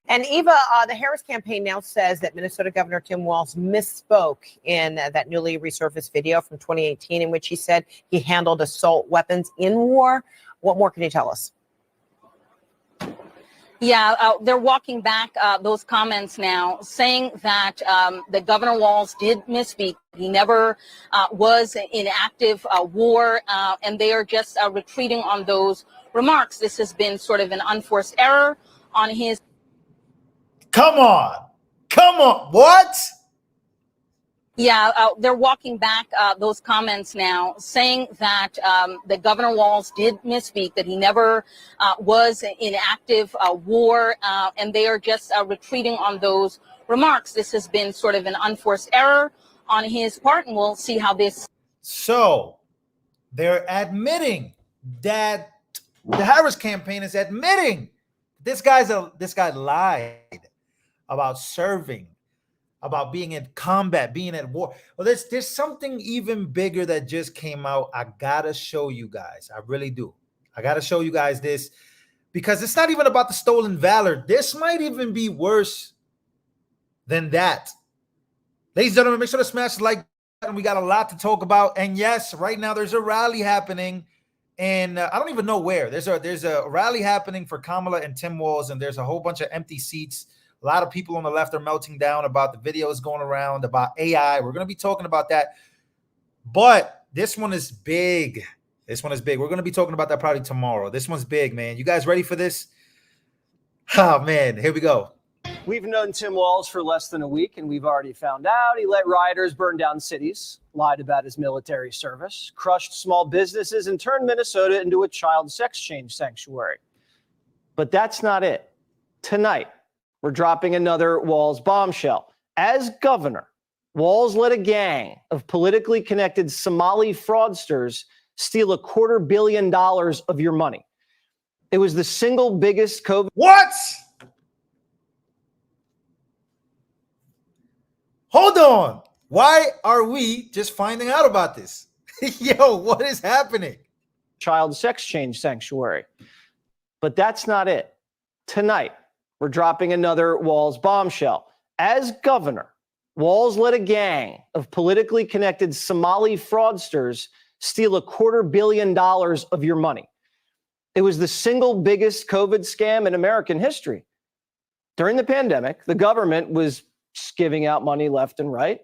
And Eva, the Harris campaign now says that Minnesota Governor Tim Walz misspoke in that newly resurfaced video from 2018 in which he said he handled assault weapons in war. What more can you tell us? Yeah, they're walking back those comments now, saying that that Governor Walz did misspeak. He never was in active war, and they are just retreating on those remarks. This has been sort of an unforced error on his. Come on. What? Yeah, they're walking back those comments now, saying that that Governor Walz did misspeak, that he never was in active war, and they are just retreating on those remarks. This has been sort of an unforced error on his part, and we'll see how this. So they're admitting that the Harris campaign is admitting this guy lied about serving, about being in combat, being at war. Well, there's something even bigger that just came out. I gotta show you guys. I really do. I gotta show you guys this because it's not even about the stolen valor. This might even be worse than that. Ladies and gentlemen, make sure to smash the like button. We got a lot to talk about. And yes, right now there's a rally happening. And I don't even know where. There's a rally happening for Kamala and Tim Walz, and there's a whole bunch of empty seats. A lot of people on the left are melting down about the videos going around about AI. We're going to be talking about that. But this one is big. We're going to be talking about that probably tomorrow. This one's big, man. You guys ready for this? Oh, man. Here we go. We've known Tim Walz for less than a week, and we've already found out he let rioters burn down cities, lied about his military service, crushed small businesses, and turned Minnesota into a child sex change sanctuary. But that's not it. Tonight, we're dropping another Walz bombshell. As governor, Walz let a gang of politically connected Somali fraudsters steal $250 million of your money. It was the single biggest COVID. What? Hold on. Why are we just finding out about this? Yo, what is happening? Child sex change sanctuary. But that's not it. Tonight, we're dropping another Walz bombshell. As governor, Walz let a gang of politically connected Somali fraudsters steal $250 million of your money. It was the single biggest COVID scam in American history. During the pandemic, the government was giving out money left and right.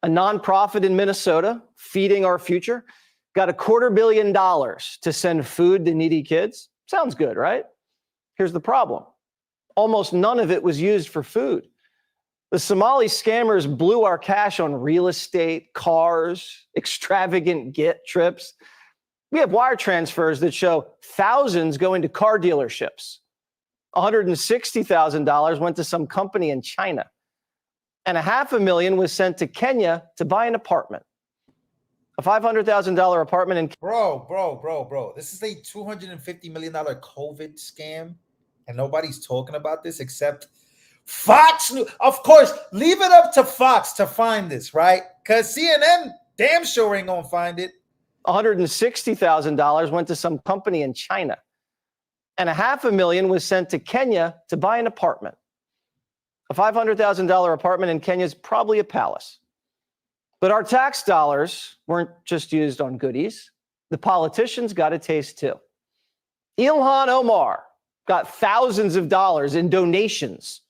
A nonprofit in Minnesota, Feeding Our Future, got $250 million to send food to needy kids. Sounds good, right? Here's the problem. Almost none of it was used for food. The Somali scammers blew our cash on real estate, cars, extravagant get trips. We have wire transfers that show thousands going to car dealerships. $160,000 went to some company in China. And $500,000 was sent to Kenya to buy an apartment. A $500,000 apartment in. Bro. This is a $250 million COVID scam. And nobody's talking about this except Fox News. Of course, leave it up to Fox to find this, right? Because CNN damn sure ain't going to find it. $160,000 went to some company in China. And $500,000 was sent to Kenya to buy an apartment. A $500,000 apartment in Kenya is probably a palace. But our tax dollars weren't just used on goodies. The politicians got a taste too. Ilhan Omar got thousands of dollars in donations.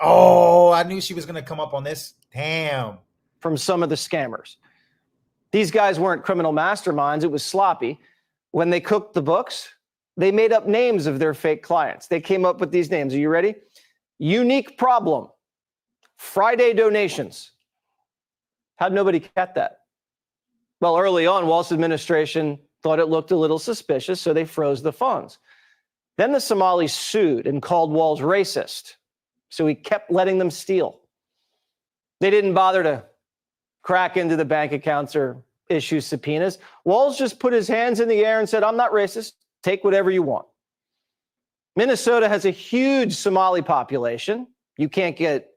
Oh, I knew she was going to come up on this. Damn. From some of the scammers. These guys weren't criminal masterminds. It was sloppy. When they cooked the books, they made up names of their fake clients. They came up with these names. Are you ready? Unique Problem, Friday Donations. How'd nobody get that? Well, early on, Walz's administration thought it looked a little suspicious, so they froze the funds. Then the Somalis sued and called Walz racist, so he kept letting them steal. They didn't bother to crack into the bank accounts or issue subpoenas. Walz just put his hands in the air and said, I'm not racist. Take whatever you want. Minnesota has a huge Somali population. You can't get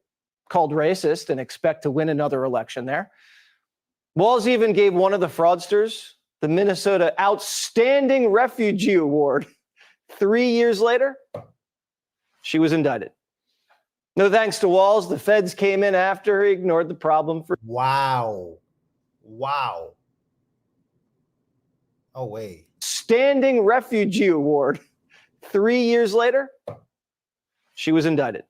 called racist and expect to win another election there. Walz even gave one of the fraudsters the Minnesota Outstanding Refugee Award. 3 years later, she was indicted. No thanks to Walz, the feds came in after he ignored the problem for. Wow. Wow. Oh, wait. Standing Refugee Award. 3 years later, she was indicted.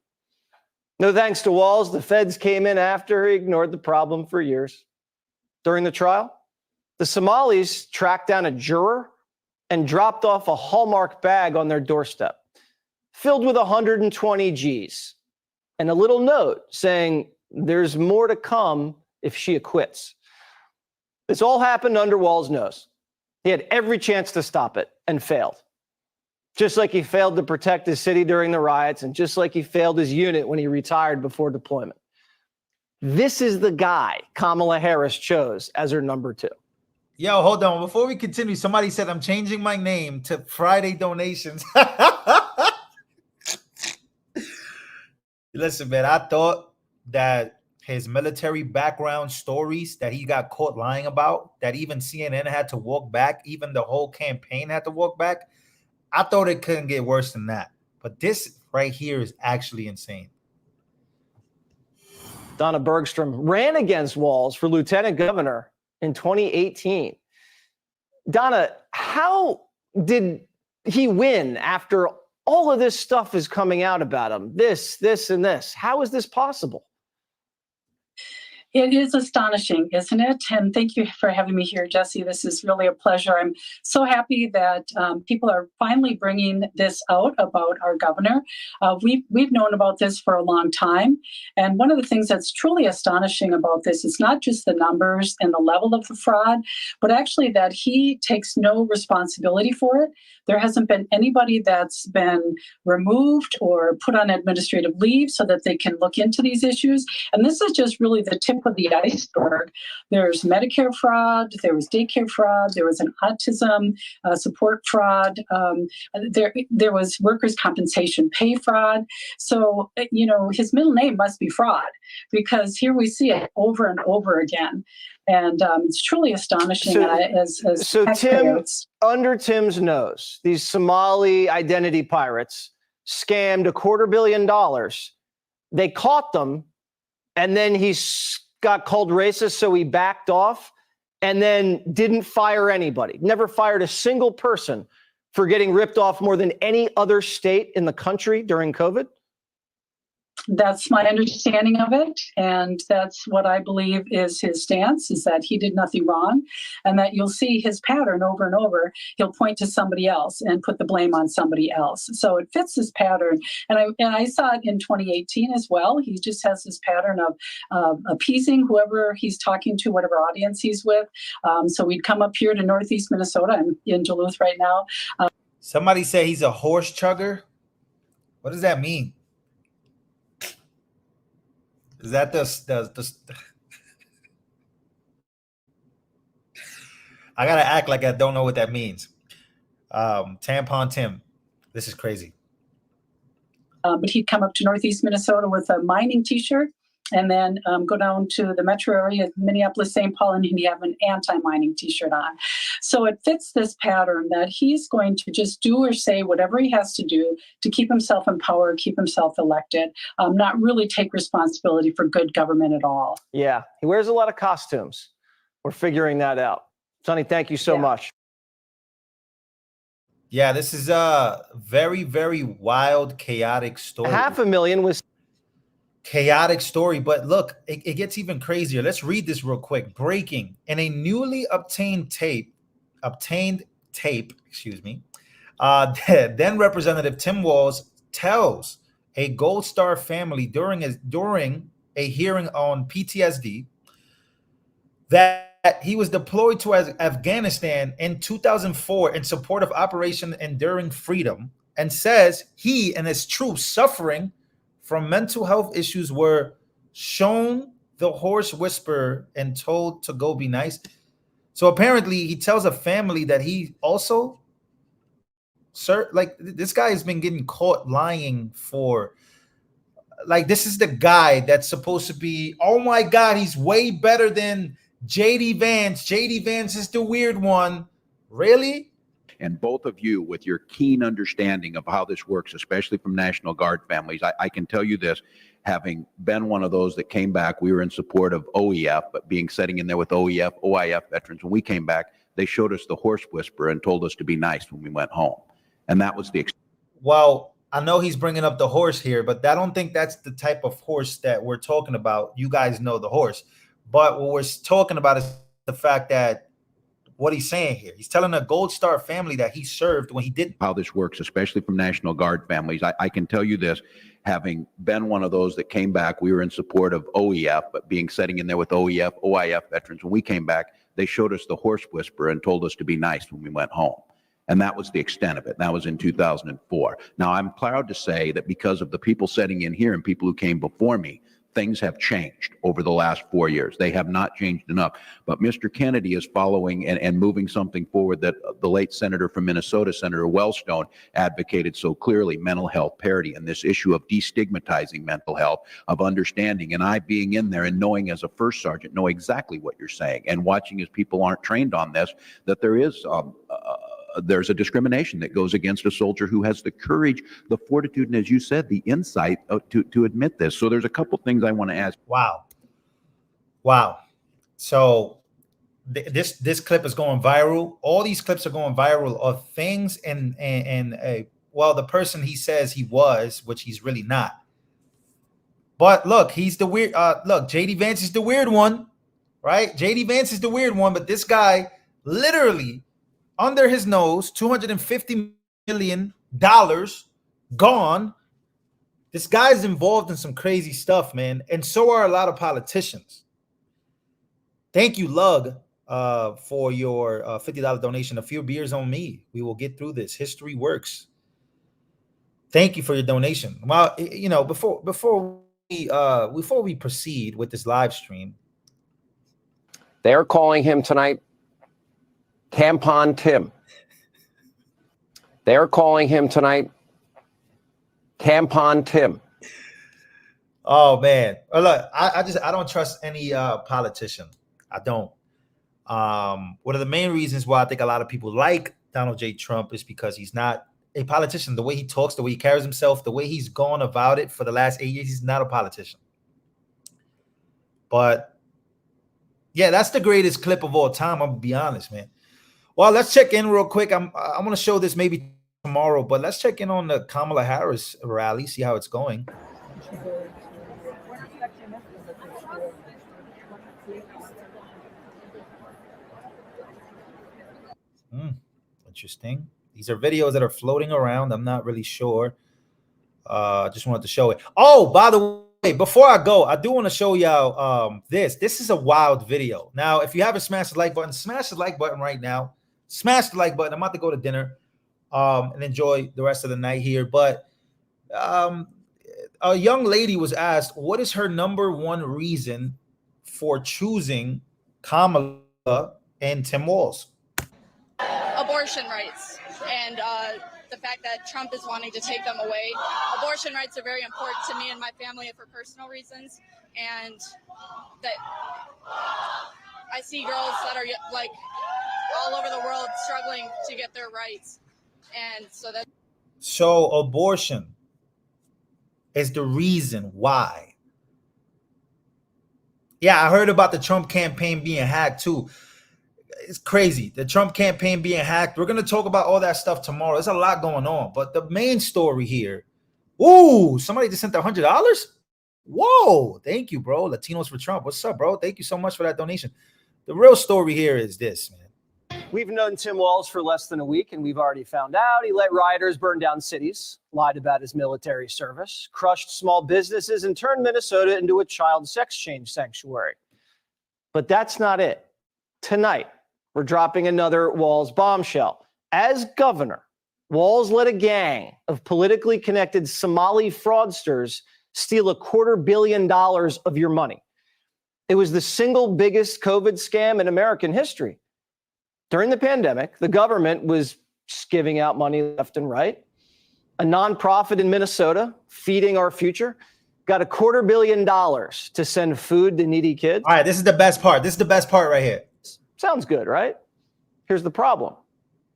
No thanks to Walz, the feds came in after he ignored the problem for years. During the trial, the Somalis tracked down a juror and dropped off a Hallmark bag on their doorstep, filled with 120 G's, and a little note saying, "There's more to come if she acquits." This all happened under Walz's nose. He had every chance to stop it and failed. Just like he failed to protect his city during the riots, and just like he failed his unit when he retired before deployment. This is the guy Kamala Harris chose as her number 2. Yo, hold on. Before we continue, somebody said I'm changing my name to Friday Donations. Listen, man, I thought that his military background stories that he got caught lying about, that even CNN had to walk back, even the whole campaign had to walk back, I thought it couldn't get worse than that. But this right here is actually insane. Donna Bergstrom ran against Walz for lieutenant governor in 2018. Donna, how did he win after all of this stuff is coming out about him? This, and this. How is this possible? It is astonishing, isn't it? And thank you for having me here, Jesse. This is really a pleasure. I'm so happy that people are finally bringing this out about our governor. We've known about this for a long time. And one of the things that's truly astonishing about this is not just the numbers and the level of the fraud, but actually that he takes no responsibility for it. There hasn't been anybody that's been removed or put on administrative leave so that they can look into these issues. And this is just really the tip of the iceberg. There's Medicare fraud, there was daycare fraud, there was an autism support fraud, there was workers' compensation pay fraud. So, his middle name must be fraud, because here we see it over and over again. And it's truly astonishing. So Tim, under Tim's nose, these Somali identity pirates scammed $250 million. They caught them, and then he got called racist, so he backed off, and then didn't fire anybody. Never fired a single person for getting ripped off more than any other state in the country during COVID. That's my understanding of it. And that's what I believe is his stance, is that he did nothing wrong, and that you'll see his pattern over and over. He'll point to somebody else and put the blame on somebody else. So it fits this pattern. And I saw it in 2018 as well. He just has this pattern of appeasing whoever he's talking to, whatever audience he's with. So we'd come up here to Northeast Minnesota. I'm in Duluth right now. Somebody say he's a horse chugger. What does that mean? Is that the I gotta act like I don't know what that means. Tampon Tim. This is crazy. But he'd come up to Northeast Minnesota with a mining t-shirt, and then go down to the metro area, Minneapolis, St. Paul, and he'd have an anti-mining t-shirt on. So it fits this pattern that he's going to just do or say whatever he has to do to keep himself in power, keep himself elected, not really take responsibility for good government at all. Yeah, he wears a lot of costumes. We're figuring that out. Sonny, thank you so much. Yeah, this is a very, very wild, chaotic story. $500,000 was chaotic story, but look, it gets even crazier. Let's read this real quick. Breaking: in a newly obtained tape, then Representative Tim Walz tells a Gold Star family during a hearing on PTSD that he was deployed to Afghanistan in 2004 in support of Operation Enduring Freedom, and says he and his troops suffering from mental health issues were shown the horse whisperer and told to go be nice. So apparently he tells a family that he also, this guy has been getting caught lying for, this is the guy that's supposed to be, oh my God, he's way better than JD Vance. JD Vance is the weird one. Really? And both of you, with your keen understanding of how this works, especially from National Guard families, I can tell you this, having been one of those that came back, we were in support of OEF, but being sitting in there with OEF, OIF veterans, when we came back, they showed us the horse whisperer and told us to be nice when we went home. And that was the Well, I know he's bringing up the horse here, but I don't think that's the type of horse that we're talking about. You guys know the horse. But what we're talking about is the fact that what he's saying here, he's telling a Gold Star family that he served when he didn't. how this works, especially from National Guard families. I can tell you this, having been one of those that came back, we were in support of OEF, but being sitting in there with OEF, OIF veterans, when we came back, they showed us the horse whisperer and told us to be nice when we went home. And that was the extent of it. That was in 2004. Now, I'm proud to say that because of the people sitting in here and people who came before me, things have changed over the last 4 years. They have not changed enough. But Mr. Kennedy is following and moving something forward that the late senator from Minnesota, Senator Wellstone, advocated so clearly: mental health parity, and this issue of destigmatizing mental health, of understanding. And I, being in there and knowing as a first sergeant, know exactly what you're saying, and watching as people aren't trained on this, that there is there's a discrimination that goes against a soldier who has the courage, the fortitude, and, as you said, the insight to admit this. So there's a couple things I want to ask. Wow. So this clip is going viral. All these clips are going viral of things well, the person he says he was, which he's really not. But look, he's the weird. Look, JD Vance is the weird one, right? JD Vance is the weird one, but this guy literally, under his nose, $250 million gone. This guy's involved in some crazy stuff, man. And so are a lot of politicians. Thank you, Lug, for your $50 donation. A few beers on me. We will get through this. History works. Thank you for your donation. Well, you know, before we proceed with this live stream, they're calling him tonight Tampon Tim. They're calling him tonight Tampon Tim. Oh man, look, I don't trust any politician. I don't. One of the main reasons why I think a lot of people like Donald J. Trump is because he's not a politician. The way he talks, the way he carries himself, the way he's gone about it for the last 8 years, he's not a politician. But yeah, that's the greatest clip of all time. I'm gonna be honest, man. Well, let's check in real quick. I'm going to show this maybe tomorrow, but let's check in on the Kamala Harris rally, see how it's going. Interesting. These are videos that are floating around. I'm not really sure. Just wanted to show it. Oh, by the way, before I go, I do want to show y'all this. This is a wild video. Now, if you haven't smashed the like button, smash the like button right now. Smash the like button. I'm about to go to dinner and enjoy the rest of the night here. But a young lady was asked, what is her number one reason for choosing Kamala and Tim Walz? Abortion rights, and the fact that Trump is wanting to take them away. Abortion rights are very important to me and my family for personal reasons, and that I see girls that are like all over the world struggling to get their rights, and so abortion is the reason why. Yeah, I heard about the Trump campaign being hacked too. It's crazy. The Trump campaign being hacked. We're going to talk about all that stuff tomorrow. There's a lot going on. But the main story here. Ooh, somebody just sent $100. Whoa. Thank you, bro. Latinos for Trump. What's up, bro? Thank you so much for that donation. The real story here is this, man. We've known Tim Walz for less than a week, and we've already found out he let rioters burn down cities, lied about his military service, crushed small businesses, and turned Minnesota into a child sex change sanctuary. But that's not it. Tonight, we're dropping another Walz bombshell. As governor, Walz let a gang of politically connected Somali fraudsters steal $250 million of your money. It was the single biggest COVID scam in American history. During the pandemic, the government was giving out money left and right. A nonprofit in Minnesota, Feeding Our Future, got $250 million to send food to needy kids. All right, this is the best part. This is the best part right here. Sounds good, right? Here's the problem.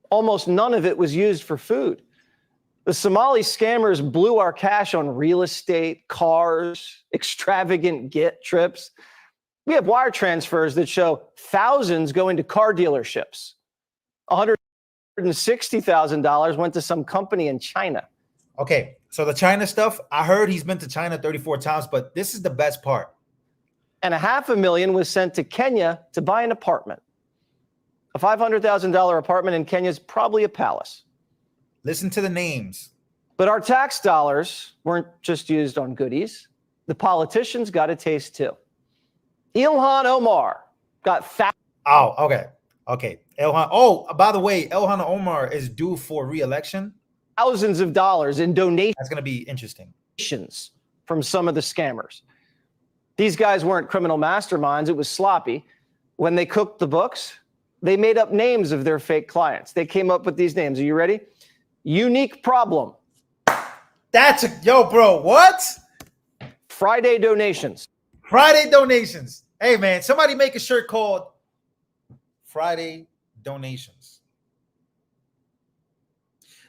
Almost none of it was used for food. The Somali scammers blew our cash on real estate, cars, extravagant get trips. We have wire transfers that show thousands going to car dealerships. $160,000 went to some company in China. Okay, so the China stuff, I heard he's been to China 34 times, but this is the best part. And $500,000 was sent to Kenya to buy an apartment. A $500,000 apartment in Kenya is probably a palace. Listen to the names. But our tax dollars weren't just used on goodies. The politicians got a taste too. Ilhan Omar got Oh, okay. Okay. Ilhan. Oh, by the way, Ilhan Omar is due for re-election. thousands of dollars in donations. That's going to be interesting. From some of the scammers. These guys weren't criminal masterminds. It was sloppy. When they cooked the books, they made up names of their fake clients. They came up with these names. Are you ready? Unique Problem. That's a, yo, bro, what? Friday Donations. Friday Donations. Hey, man, somebody make a shirt called Friday Donations.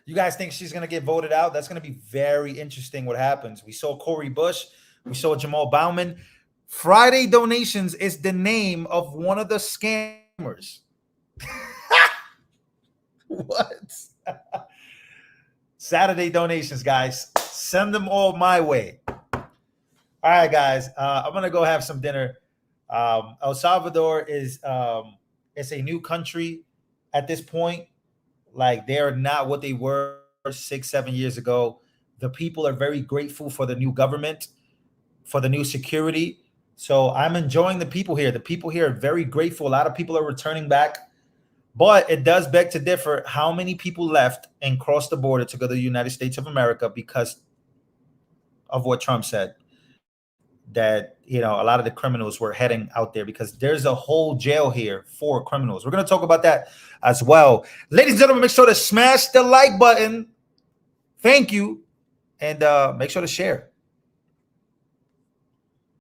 You guys think she's going to get voted out? That's going to be very interesting what happens. We saw Cori Bush. We saw Jamal Bauman. Friday Donations is the name of one of the scammers. What? Saturday Donations, guys. Send them all my way. All right, guys. I'm going to go have some dinner. El Salvador is it's a new country at this point. Like, they are not what they were 6-7 years ago. The people are very grateful for the new government, for the new security. So I'm enjoying the people here. The people here are very grateful. A lot of people are returning back. But it does beg to differ how many people left and crossed the border to go to the United States of America because of what Trump said. That, you know, a lot of the criminals were heading out there because there's a whole jail here for criminals. We're going to talk about that as well. Ladies and gentlemen, make sure to smash the like button. Thank you. And make sure to share.